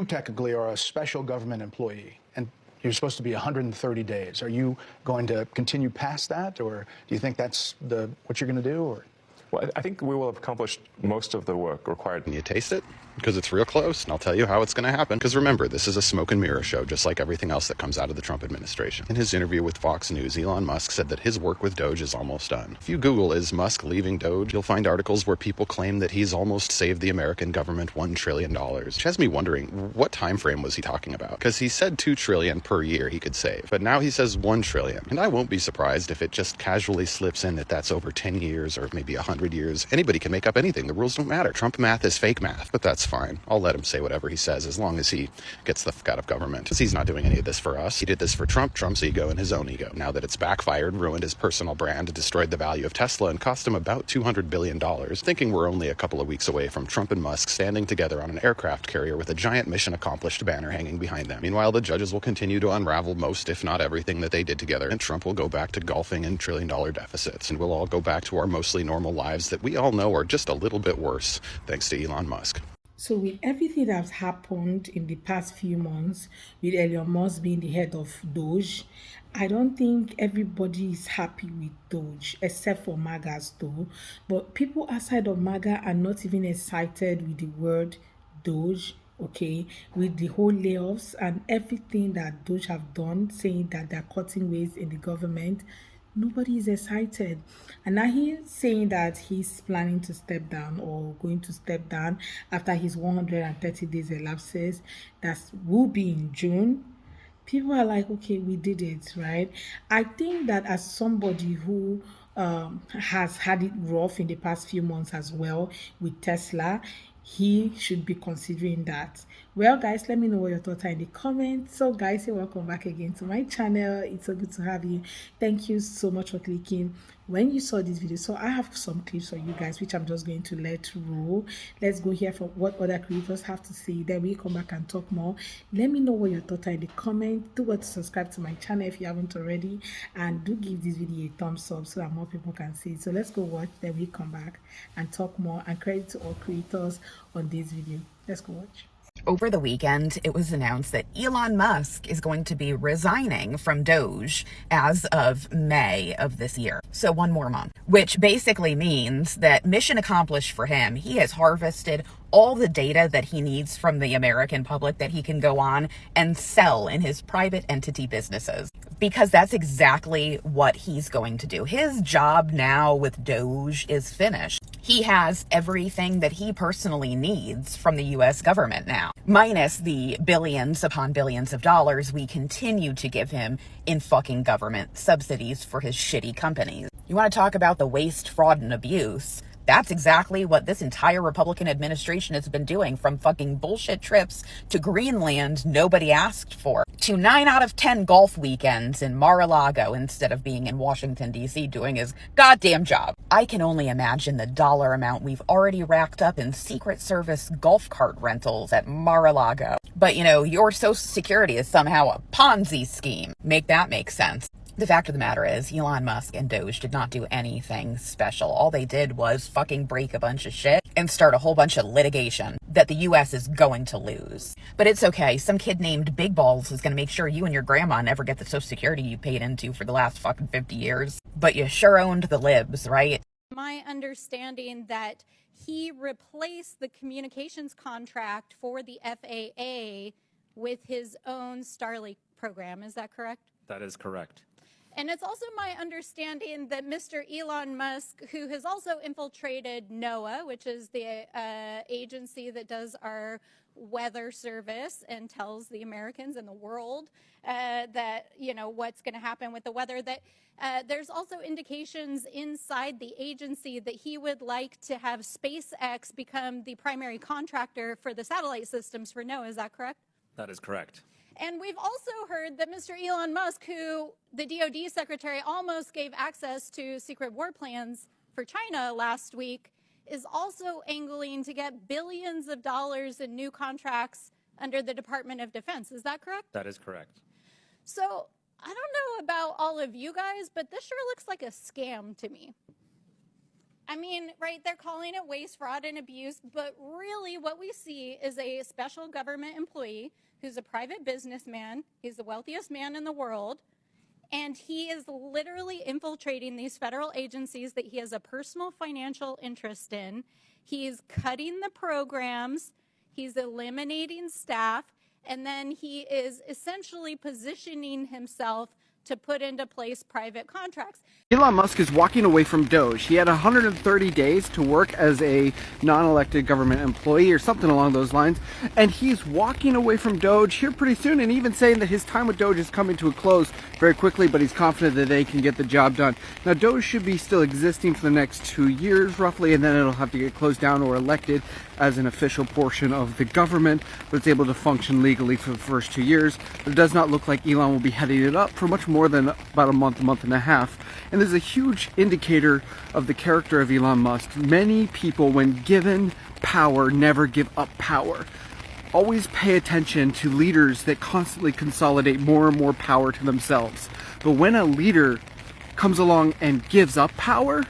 you technically are a special government employee, and you're supposed to be 130 days. Are you going to continue past that, or do you think that's what you're going to do? Or? Well, I think we will have accomplished most of the work required. Can you taste it? Because it's real close, and I'll tell you how it's going to happen. Because remember, this is a smoke and mirror show, just like everything else that comes out of the Trump administration. In his interview with Fox News, Elon Musk said that his work with DOGE is almost done. If you Google "is Musk leaving DOGE," you'll find articles where people claim that he's almost saved the American government $1 trillion. Which has me wondering, what time frame was he talking about? Because he said $2 trillion per year he could save, but now he says $1 trillion. And I won't be surprised if it just casually slips in that that's over 10 years or maybe 100 years. Anybody can make up anything. The rules don't matter. Trump math is fake math, but that's fine. I'll let him say whatever he says as long as he gets the fuck out of government. Because he's not doing any of this for us. He did this for Trump, Trump's ego, and his own ego. Now that it's backfired, ruined his personal brand, destroyed the value of Tesla, and cost him about $200 billion, thinking we're only a couple of weeks away from Trump and Musk standing together on an aircraft carrier with a giant mission accomplished banner hanging behind them. Meanwhile, the judges will continue to unravel most, if not everything, that they did together, and Trump will go back to golfing in trillion-dollar deficits, and we'll all go back to our mostly normal lives that we all know are just a little bit worse, thanks to Elon Musk. So with everything that's happened in the past few months, with Elon Musk being the head of DOGE, I don't think everybody is happy with DOGE, except for MAGAs though. But people outside of MAGA are not even excited with the word DOGE, okay, with the whole layoffs and everything that DOGE have done, saying that they're cutting waste in the government. Nobody is excited. And now he's saying that he's planning to step down or going to step down after his 130 days elapses. That will be in June. People are like, okay, we did it, right? I think that as somebody who has had it rough in the past few months as well with Tesla, he should be considering that. Well, guys, let me know what your thoughts are in the comments. So guys, you're welcome back again to my channel. It's so good to have you. Thank you so much for clicking when you saw this video. So I have some clips for you guys which I'm just going to let roll. Let's go hear from what other creators have to say, then we come back and talk more. Let me know what your thoughts are in the comments. Do what to subscribe to my channel if you haven't already, and do give this video a thumbs up so that more people can see it. So let's go watch, then we come back and talk more, and credit to all creators on this video. Let's go watch. Over the weekend, it was announced that Elon Musk is going to be resigning from DOGE as of May of this year. So 1 more month, which basically means that mission accomplished for him. He has harvested all the data that he needs from the American public that he can go on and sell in his private entity businesses, because that's exactly what he's going to do. His job now with DOGE is finished. He has everything that he personally needs from the US government now, minus the billions upon billions of dollars we continue to give him in fucking government subsidies for his shitty companies. You want to talk about the waste, fraud, and abuse? That's exactly what this entire Republican administration has been doing, from fucking bullshit trips to Greenland nobody asked for, to 9 out of 10 golf weekends in Mar-a-Lago instead of being in Washington, D.C. doing his goddamn job. I can only imagine the dollar amount we've already racked up in Secret Service golf cart rentals at Mar-a-Lago. But, you know, your Social Security is somehow a Ponzi scheme. Make that make sense. The fact of the matter is, Elon Musk and DOGE did not do anything special. All they did was fucking break a bunch of shit and start a whole bunch of litigation that the US is going to lose. But it's okay. Some kid named Big Balls is going to make sure you and your grandma never get the Social Security you paid into for the last fucking 50 years. But you sure owned the libs, right? My understanding that he replaced the communications contract for the FAA with his own Starlink program. Is that correct? That is correct. And it's also my understanding that Mr. Elon Musk, who has also infiltrated NOAA, which is the agency that does our weather service and tells the Americans and the world that, you know, what's going to happen with the weather, that there's also indications inside the agency that he would like to have SpaceX become the primary contractor for the satellite systems for NOAA. Is that correct? That is correct. And we've also heard that Mr. Elon Musk, who the DOD secretary almost gave access to secret war plans for China last week, is also angling to get billions of dollars in new contracts under the Department of Defense. Is that correct? That is correct. So I don't know about all of you guys, but this sure looks like a scam to me. I mean, right, they're calling it waste, fraud, and abuse, but really what we see is a special government employee who's a private businessman. He's the wealthiest man in the world, and he is literally infiltrating these federal agencies that he has a personal financial interest in. He's cutting the programs, he's eliminating staff, and then he is essentially positioning himself to put into place private contracts. Elon Musk is walking away from DOGE. He had 130 days to work as a non-elected government employee or something along those lines, and he's walking away from DOGE here pretty soon, and even saying that his time with DOGE is coming to a close very quickly, but he's confident that they can get the job done. Now, DOGE should be still existing for the next 2 years roughly, and then it'll have to get closed down or elected as an official portion of the government, but it's able to function legally for the first 2 years. But it does not look like Elon will be heading it up for much more than about a month and a half. And there's a huge indicator of the character of Elon Musk. Many people, when given power, never give up power. Always pay attention to leaders that constantly consolidate more and more power to themselves. But when a leader comes along and gives up power,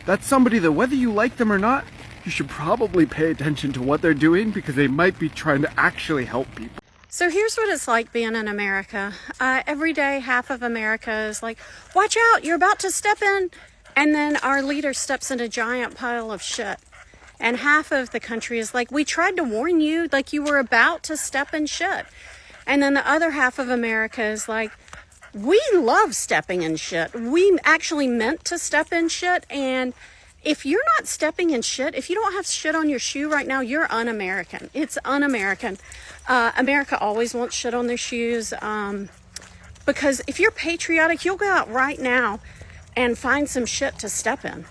that's somebody that, whether you like them or not, you should probably pay attention to what they're doing, because they might be trying to actually help people. So here's what it's like being in America. Every day, half of America is like, watch out, you're about to step in. And then our leader steps in a giant pile of shit. And half of the country is like, we tried to warn you, like you were about to step in shit. And then the other half of America is like, we love stepping in shit. We actually meant to step in shit. And if you're not stepping in shit, if you don't have shit on your shoe right now, you're un-American. It's un-American. America always wants shit on their shoes, because if you're patriotic, you'll go out right now and find some shit to step in.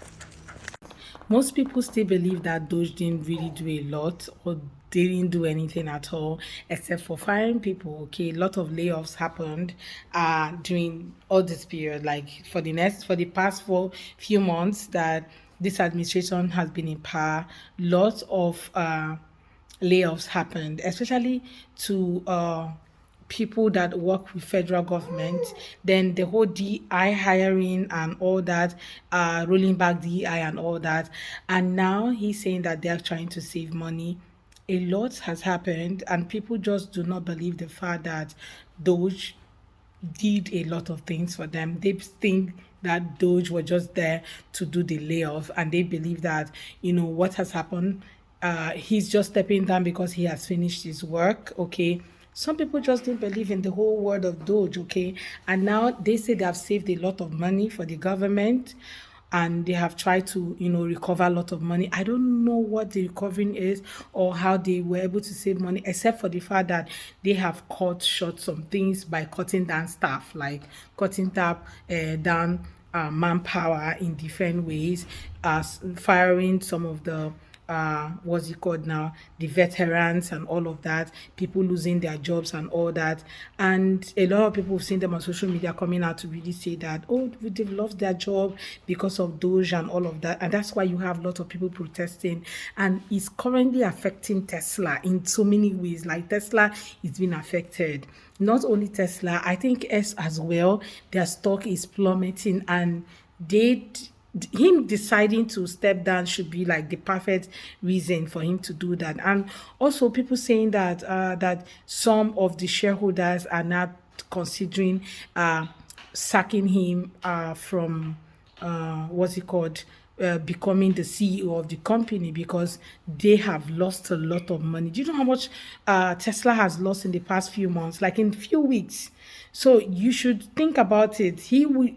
Most people still believe that DOGE didn't really do a lot, or didn't do anything at all except for firing people. Okay, a lot of layoffs happened during all this period, like for the past few months that this administration has been in power. Lots of layoffs happened, especially to people that work with federal government. Then the whole DI hiring and all that, rolling back DI and all that. And now he's saying that they're trying to save money. A lot has happened, and people just do not believe the fact that DOGE did a lot of things for them. They think that DOGE were just there to do the layoff, and they believe that, what has happened, he's just stepping down because he has finished his work. Okay, some people just didn't believe in the whole word of DOGE. Okay, and now they say they have saved a lot of money for the government, and they have tried to recover a lot of money. I don't know what the recovering is or how they were able to save money, except for the fact that they have cut short some things by cutting down staff, like cutting down manpower in different ways, firing some of the what's it called now, the veterans and all of that, people losing their jobs and all that. And a lot of people have seen them on social media coming out to really say that, oh, they've lost their job because of DOGE and all of that. And that's why you have a lot of people protesting. And it's currently affecting Tesla in so many ways. Like Tesla is being affected. Not only Tesla, I think S as well, their stock is plummeting, and him deciding to step down should be like the perfect reason for him to do that. And also people saying that that some of the shareholders are not considering sacking him from becoming the CEO of the company, because they have lost a lot of money. Do you know how much Tesla has lost in the past few months, like in few weeks? So you should think about it. He will,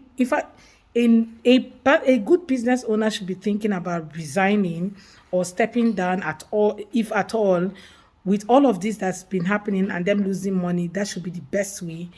a good business owner should be thinking about resigning or stepping down at all, if at all. With all of this that's been happening and them losing money, that should be the best way.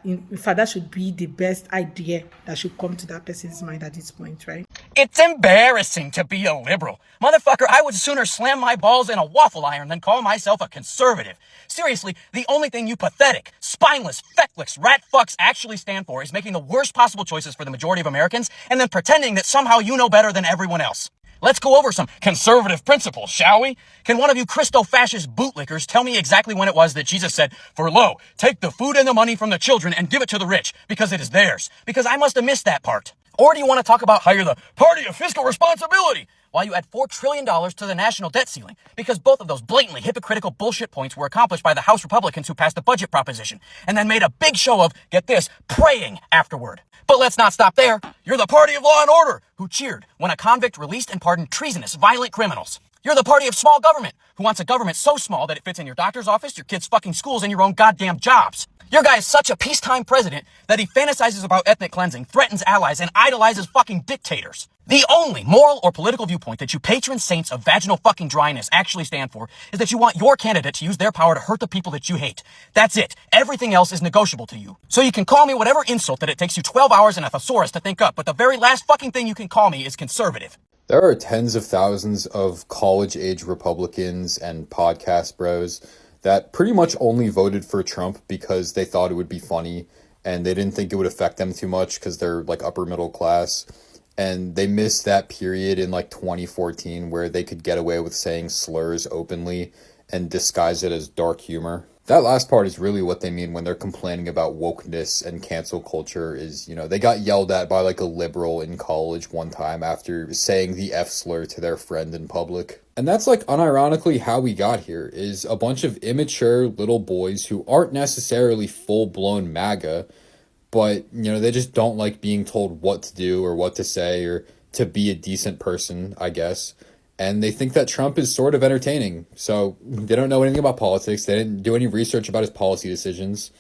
In fact, that should be the best idea that should come to that person's mind at this point, right? It's embarrassing to be a liberal. Motherfucker, I would sooner slam my balls in a waffle iron than call myself a conservative. Seriously, the only thing you pathetic, spineless, feckless rat fucks actually stand for is making the worst possible choices for the majority of Americans and then pretending that somehow you know better than everyone else. Let's go over some conservative principles, shall we? Can one of you Christo-fascist bootlickers tell me exactly when it was that Jesus said, "For lo, take the food and the money from the children and give it to the rich, because it is theirs"? Because I must have missed that part. Or do you want to talk about how you're the party of fiscal responsibility? while you add $4 trillion to the national debt ceiling, because both of those blatantly hypocritical bullshit points were accomplished by the House Republicans who passed the budget proposition, and then made a big show of, get this, praying afterward. But let's not stop there. You're the party of law and order, who cheered when a convict released and pardoned treasonous, violent criminals. You're the party of small government, who wants a government so small that it fits in your doctor's office, your kids' fucking schools, and your own goddamn jobs. Your guy is such a peacetime president that he fantasizes about ethnic cleansing, threatens allies, and idolizes fucking dictators. The only moral or political viewpoint that you patron saints of vaginal fucking dryness actually stand for is that you want your candidate to use their power to hurt the people that you hate. That's it. Everything else is negotiable to you. So you can call me whatever insult that it takes you 12 hours and a thesaurus to think up, but the very last fucking thing you can call me is conservative. There are tens of thousands of college-age Republicans and podcast bros that pretty much only voted for Trump because they thought it would be funny and they didn't think it would affect them too much because they're like upper middle class. And they missed that period in like 2014 where they could get away with saying slurs openly and disguise it as dark humor. That last part is really what they mean when they're complaining about wokeness and cancel culture is, you know, they got yelled at by like a liberal in college one time after saying the F slur to their friend in public. And that's like unironically how we got here, is a bunch of immature little boys who aren't necessarily full-blown MAGA, but, you know, they just don't like being told what to do or what to say or to be a decent person, I guess. And they think that Trump is sort of entertaining. So they don't know anything about politics. They didn't do any research about his policy decisions.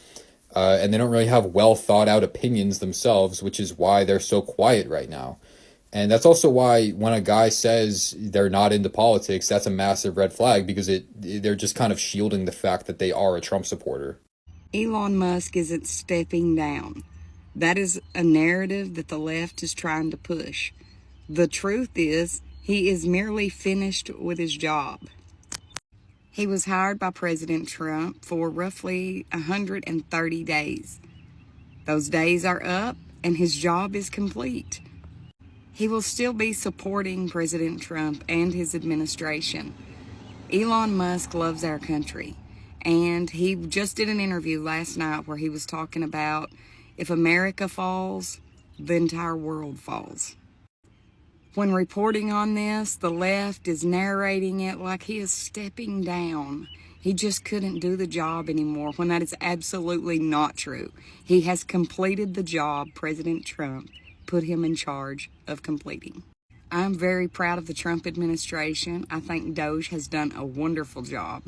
And they don't really have well thought out opinions themselves, which is why they're so quiet right now. And that's also why when a guy says they're not into politics, that's a massive red flag, because they're just kind of shielding the fact that they are a Trump supporter. Elon Musk isn't stepping down. That is a narrative that the left is trying to push. The truth is, he is merely finished with his job. He was hired by President Trump for roughly 130 days. Those days are up and his job is complete. He will still be supporting President Trump and his administration. Elon Musk loves our country, and he just did an interview last night where he was talking about if America falls, the entire world falls. When reporting on this, the left is narrating it like he is stepping down. He just couldn't do the job anymore, when that is absolutely not true. He has completed the job President Trump put him in charge of completing. I'm very proud of the Trump administration. I think DOGE has done a wonderful job.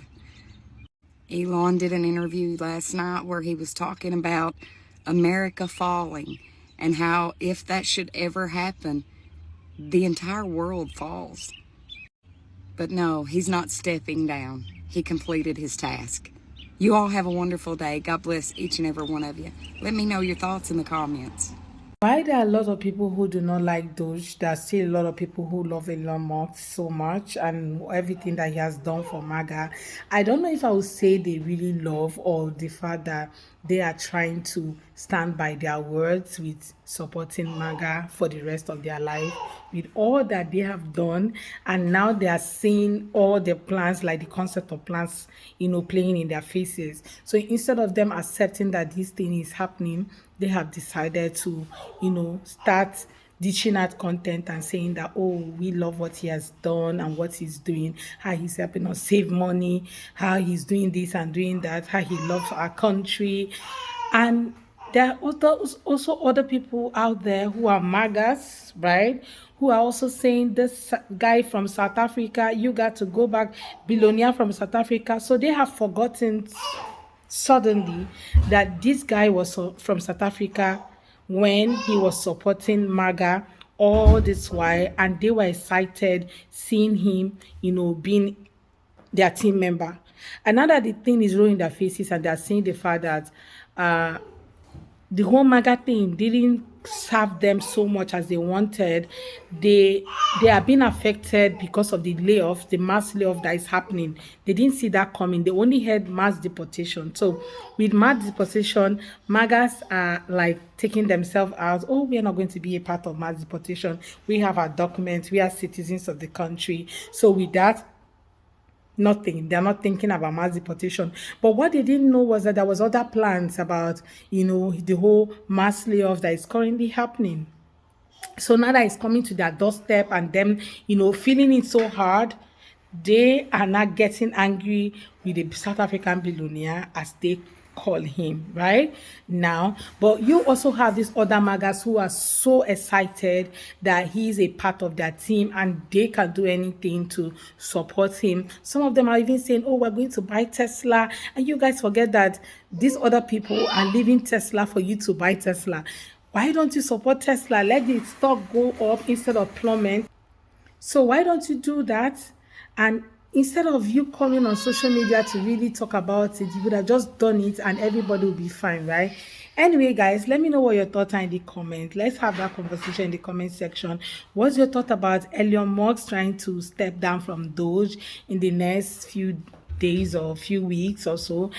Elon did an interview last night where he was talking about America falling and how if that should ever happen, the entire world falls. But no, he's not stepping down. He completed his task. You all have a wonderful day. God bless each and every one of you. Let me know your thoughts in the comments. Why there are a lot of people who do not like Doge, there are still a lot of people who love Elon Musk so much and everything that he has done for MAGA. I don't know if I would say they really love, or the fact that they are trying to stand by their words with supporting MAGA for the rest of their life, with all that they have done, and now they are seeing all the plans, like the concept of plans, playing in their faces. So instead of them accepting that this thing is happening, they have decided to, start dishing out content and saying that, oh, we love what he has done and what he's doing, how he's helping us save money, how he's doing this and doing that, how he loves our country. And there are also other people out there who are MAGAs, right, who are also saying, this guy from South Africa, you got to go back, billionaire from South Africa. So they have forgotten suddenly that this guy was from South Africa when he was supporting MAGA all this while, and they were excited seeing him, being their team member. And now that the thing is rolling their faces and they're seeing the fact that the whole MAGA thing didn't serve them so much as they wanted, they are being affected because of the layoffs, the mass layoff that is happening. They didn't see that coming. They only heard mass deportation. So with mass deportation, MAGAs are like taking themselves out. Oh, we are not going to be a part of mass deportation. We have our documents. We are citizens of the country. So with that, nothing. They're not thinking about mass deportation. But what they didn't know was that there was other plans about, the whole mass layoff that is currently happening. So now that it's coming to their doorstep and them, feeling it so hard, they are not getting angry with the South African billionaire, as they call him right now. But you also have these other MAGAs who are so excited that he's a part of their team and they can do anything to support him. Some of them are even saying, oh, we're going to buy Tesla. And you guys forget that these other people are leaving Tesla for you to buy Tesla. Why don't you support Tesla? Let the stock go up instead of plummet. So why don't you do that? And instead of you coming on social media to really talk about it, you would have just done it and everybody will be fine, right? Anyway, guys, let me know what your thoughts are in the comments. Let's have that conversation in the comment section. What's your thought about Elon Musk trying to step down from Doge in the next few days or few weeks or so?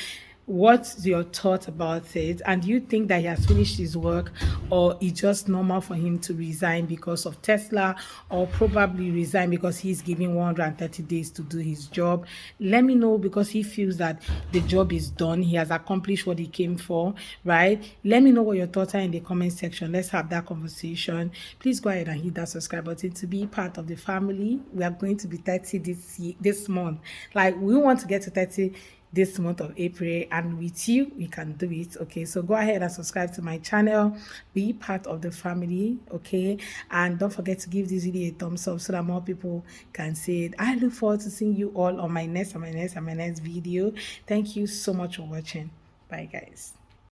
What's your thought about it? And do you think that he has finished his work, or it's just normal for him to resign because of Tesla, or probably resign because he's given 130 days to do his job? Let me know, because he feels that the job is done. He has accomplished what he came for, right? Let me know what your thoughts are in the comment section. Let's have that conversation. Please go ahead and hit that subscribe button to be part of the family. We are going to be 30 this month. Like, we want to get to 30 this month of April, and with you we can do it. Okay, so go ahead and subscribe to my channel, be part of the family. Okay, and don't forget to give this video a thumbs up so that more people can see it. I look forward to seeing you all on my next video. Thank you so much for watching. Bye, guys.